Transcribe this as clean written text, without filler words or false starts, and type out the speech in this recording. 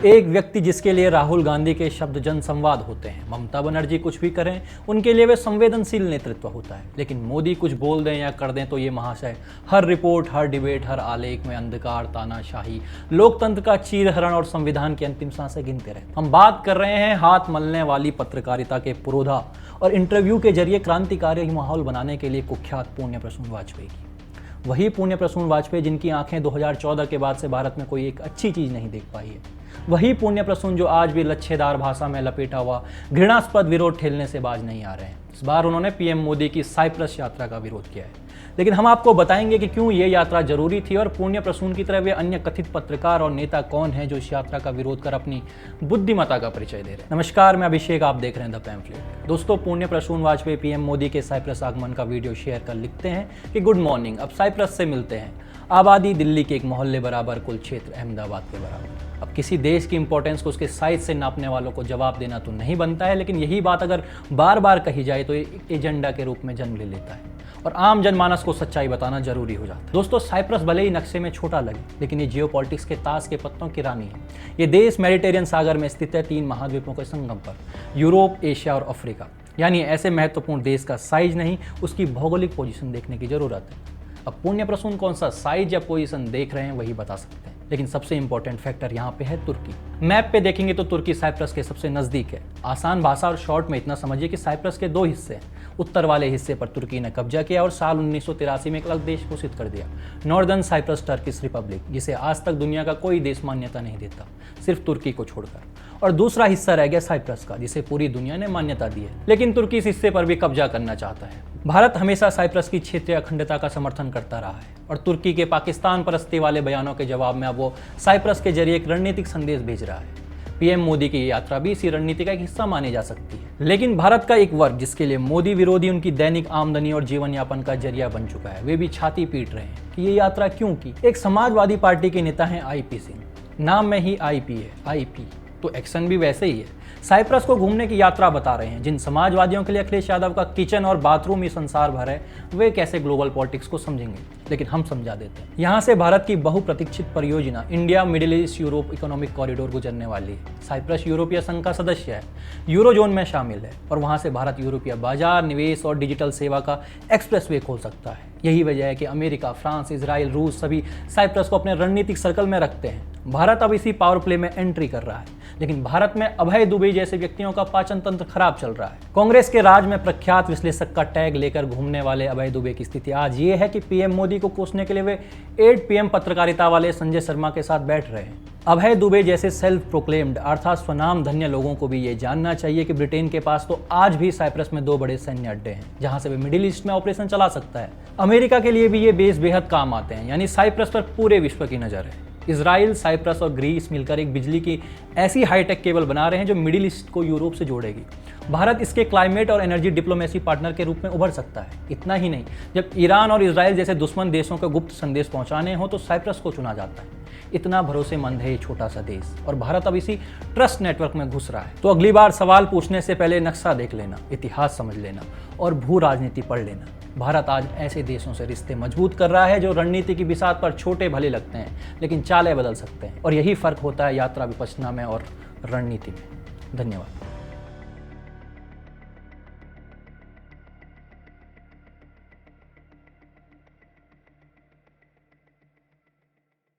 एक व्यक्ति जिसके लिए राहुल गांधी के शब्द जनसंवाद होते हैं, ममता बनर्जी कुछ भी करें उनके लिए वे संवेदनशील नेतृत्व होता है, लेकिन मोदी कुछ बोल दें या कर दें तो ये महाशय हर रिपोर्ट, हर डिबेट, हर आलेख में अंधकार, तानाशाही, लोकतंत्र का चीरहरण और संविधान की अंतिम सांसें गिनते रहे। हम बात कर रहे हैं हाथ मलने वाली पत्रकारिता के पुरोधा और इंटरव्यू के जरिए क्रांतिकारी माहौल बनाने के लिए कुख्यात पुण्य प्रसून वाजपेयी की। वही पुण्य प्रसून वाजपेयी जिनकी आंखें 2014 के बाद से भारत में कोई एक अच्छी चीज नहीं देख पाई है। वही पुण्य प्रसून जो आज भी लच्छेदार भाषा में लपेटा हुआ घृणास्पद विरोध ठेलने से बाज नहीं आ रहे हैं। इस बार उन्होंने पीएम मोदी की साइप्रस यात्रा का विरोध किया है, लेकिन हम आपको बताएंगे कि क्यों ये यात्रा जरूरी थी और पुण्य प्रसून की तरह वे अन्य कथित पत्रकार और नेता कौन हैं जो इस यात्रा का विरोध कर अपनी बुद्धिमत्ता का परिचय दे रहे हैं। नमस्कार, मैं अभिषेक, आप देख रहे हैं द पैम्फलेट। दोस्तों, पुण्य प्रसून वाजपेयी पीएम मोदी के साइप्रस आगमन का वीडियो शेयर कर लिखते हैं कि गुड मॉर्निंग, अब साइप्रस से मिलते हैं। आबादी दिल्ली के एक मोहल्ले बराबर, कुल क्षेत्र अहमदाबाद के बराबर। अब किसी देश की इंपॉर्टेंस को उसके साइज से नापने वालों को जवाब देना तो नहीं बनता है, लेकिन यही बात अगर बार बार कही जाए तो एक एजेंडा के रूप में जन्म ले लेता है और आम जनमानस को सच्चाई बताना जरूरी हो जाता है। दोस्तों, साइप्रस भले ही नक्शे में छोटा लगे, लेकिन ये जियोपॉलिटिक्स के ताश के पत्तों की रानी है। ये देश मेडिटेरियन सागर में स्थित है, 3 महाद्वीपों के संगम पर, यूरोप, एशिया और अफ्रीका। यानी ऐसे महत्वपूर्ण देश का साइज नहीं, उसकी भौगोलिक पोजीशन देखने की जरूरत है। अब पुण्य प्रसून कौन सा साइज या पोजीशन देख रहे हैं वही बता सकते हैं, लेकिन सबसे इंपॉर्टेंट फैक्टर यहाँ पे है तुर्की। मैप पे देखेंगे तो तुर्की साइप्रस के सबसे नजदीक है। आसान भाषा और शॉर्ट में इतना समझिए कि साइप्रस के 2 हिस्से हैं। उत्तर वाले हिस्से पर तुर्की ने कब्जा किया और साल 1983 में एक अलग देश घोषित कर दिया, नॉर्दर्न साइप्रस टर्किश रिपब्लिक, जिसे आज तक दुनिया का कोई देश मान्यता नहीं देता, सिर्फ तुर्की को छोड़कर। और दूसरा हिस्सा रह गया साइप्रस का, जिसे पूरी दुनिया ने मान्यता दी है, लेकिन तुर्की इस हिस्से पर भी कब्जा करना चाहता है। भारत हमेशा साइप्रस की क्षेत्रीय अखंडता का समर्थन करता रहा है और तुर्की के पाकिस्तान परस्ती वाले बयानों के जवाब में अब वो साइप्रस के जरिए एक रणनीतिक संदेश भेज रहा है। पीएम मोदी की यात्रा भी इसी रणनीति का एक हिस्सा मानी जा सकती है। लेकिन भारत का एक वर्ग जिसके लिए मोदी विरोधी उनकी दैनिक आमदनी और जीवन यापन का जरिया बन चुका है, वे भी छाती पीट रहे हैं कि ये यात्रा क्यों की। एक समाजवादी पार्टी के नेता हैं आईपी सिंह, नाम में ही आईपी है, आईपी तो एक्शन भी वैसे ही है। साइप्रस को घूमने की यात्रा बता रहे हैं। जिन समाजवादियों के लिए अखिलेश यादव का किचन और बाथरूम ही संसार भर है, वे कैसे ग्लोबल पॉलिटिक्स को समझेंगे, लेकिन हम समझा देते हैं। यहाँ से भारत की बहुप्रतीक्षित परियोजना India middle east Europe economic corridor गुजरने वाली है। साइप्रस यूरोपीय संघ का सदस्य है, यूरोजोन में शामिल है और वहाँ से भारत यूरोपीय बाजार, निवेश और डिजिटल सेवा का एक्सप्रेसवे खोल सकता है। यही वजह है कि अमेरिका, फ्रांस, इजराइल, रूस सभी साइप्रस को अपने रणनीतिक सर्कल में रखते हैं। भारत अब इसी पावर प्ले में एंट्री कर रहा है, लेकिन भारत में अभय दुबे जैसे व्यक्तियों का पाचन तंत्र खराब चल रहा है। कांग्रेस के राज में प्रख्यात विश्लेषक का टैग लेकर घूमने वाले अभय दुबे की स्थिति आज ये है कि पीएम मोदी को कोसने के लिए वे 8 PM पत्रकारिता वाले संजय शर्मा के साथ बैठ रहे हैं। अभय दुबे जैसे सेल्फ प्रोक्लेम्ड अर्थात स्वनाम धन्य लोगों को भी ये जानना चाहिए कि ब्रिटेन के पास तो आज भी साइप्रस में 2 बड़े सैन्य अड्डे हैं, जहां से वे मिडिल ईस्ट में ऑपरेशन चला सकता है। अमेरिका के लिए भी ये बेस बेहद काम आते हैं, यानी साइप्रस पर पूरे विश्व की नजर है। इजराइल, साइप्रस और ग्रीस मिलकर एक बिजली की ऐसी हाईटेक केबल बना रहे हैं जो मिडिल ईस्ट को यूरोप से जोड़ेगी। भारत इसके क्लाइमेट और एनर्जी डिप्लोमेसी पार्टनर के रूप में उभर सकता है। इतना ही नहीं, जब ईरान और इजराइल जैसे दुश्मन देशों को गुप्त संदेश पहुंचाने हो तो साइप्रस को चुना जाता है। इतना भरोसेमंद है ये छोटा सा देश और भारत अब इसी ट्रस्ट नेटवर्क में घुस रहा है। तो अगली बार सवाल पूछने से पहले नक्शा देख लेना, इतिहास समझ लेना और भू राजनीति पढ़ लेना। भारत आज ऐसे देशों से रिश्ते मजबूत कर रहा है जो रणनीति की बिसात पर छोटे भले लगते हैं, लेकिन चालें बदल सकते हैं। और यही फर्क होता है यात्रा विपचना में और रणनीति में। धन्यवाद।